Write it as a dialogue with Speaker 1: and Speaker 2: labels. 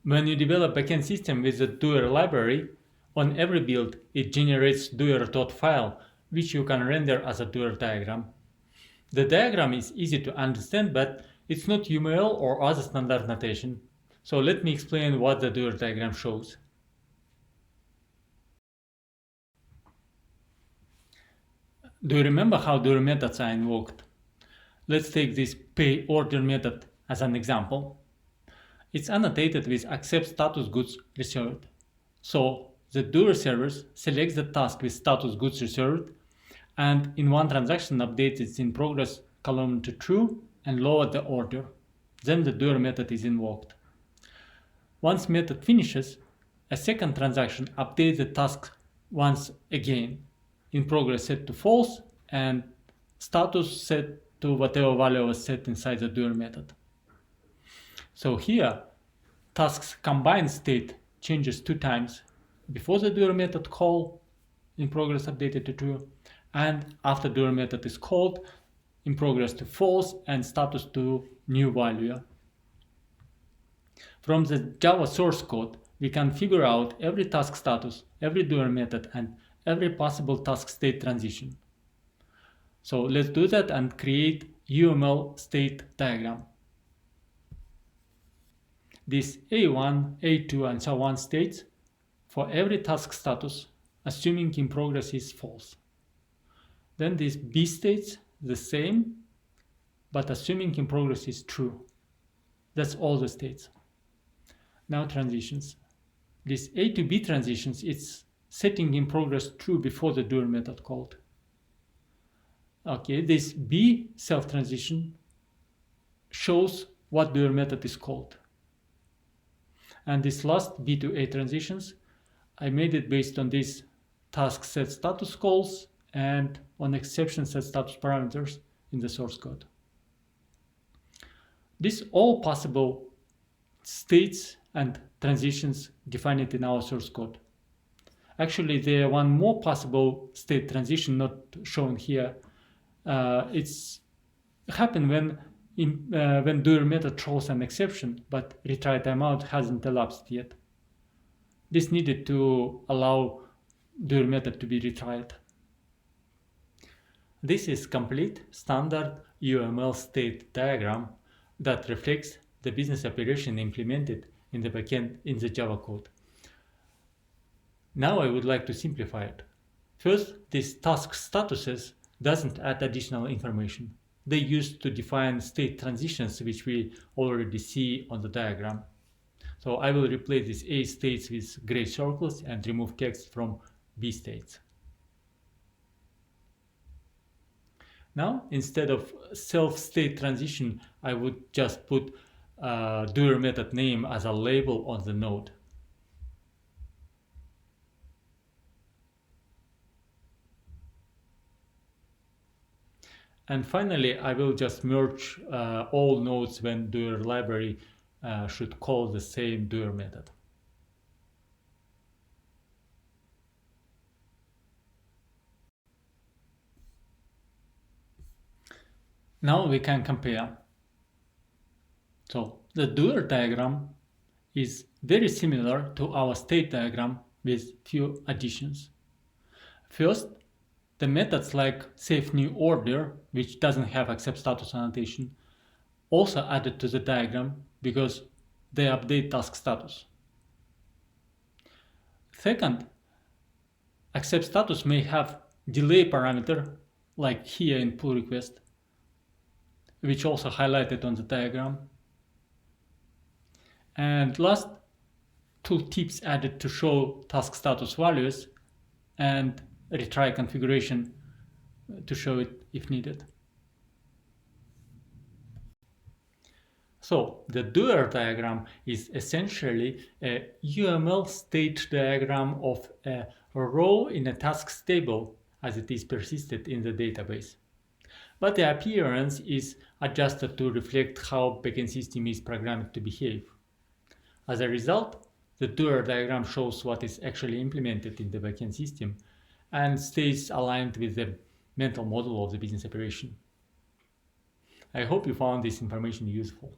Speaker 1: When you develop a backend system with the Doer library, on every build it generates doer.file, which you can render as a Doer diagram. The diagram is easy to understand, but it's not UML or other standard notation. So let me explain what the Doer diagram shows. Do you remember how Doer methods are invoked? Let's take this payOrder method as an example. It's annotated with accept status goods reserved. So the Doer service selects the task with status goods reserved, and in one transaction updates its in progress column to true and lower the order. Then the Doer method is invoked. Once method finishes, a second transaction updates the task once again, in progress set to false and status set to whatever value was set inside the Doer method. So here, task's combined state changes 2 times: before the Doer method call, in progress updated to true, and after Doer method is called, in progress to false and status to new value. From the Java source code, we can figure out every task status, every Doer method, and every possible task state transition. So let's do that and create UML state diagram. This A1, A2, and so on states for every task status, assuming in progress is false. Then this B states the same, but assuming in progress is true. That's all the states. Now transitions. This A to B transitions, it's setting in progress true before the Doer method called. Okay, this B self transition shows what Doer method is called. And this last B to A transitions, I made it based on these task set status calls and on exception set status parameters in the source code. These all possible states and transitions defined in our source code. Actually, there one more possible state transition not shown here. It's happened when Doer method throws an exception, but retry timeout hasn't elapsed yet. This needed to allow Doer method to be retried. This is complete standard UML state diagram that reflects the business operation implemented in the backend in the Java code. Now I would like to simplify it. First, this task statuses doesn't add additional information. They used to define state transitions, which we already see on the diagram. So I will replace these A states with gray circles and remove text from B states. Now, instead of self-state transition, I would just put Doer method name as a label on the node. And finally, I will just merge all nodes when Doer library should call the same Doer method. Now we can compare. So the Doer diagram is very similar to our state diagram with few additions. First, the methods like save new order, which doesn't have accept status annotation, also added to the diagram because they update task status. Second, accept status may have delay parameter, like here in pull request, which also highlighted on the diagram. And last, tooltips added to show task status values and retry configuration to show it if needed. So the Doer diagram is essentially a UML state diagram of a row in a tasks table as it is persisted in the database. But the appearance is adjusted to reflect how backend system is programmed to behave. As a result, the Doer diagram shows what is actually implemented in the backend system and stays aligned with the mental model of the business operation. I hope you found this information useful.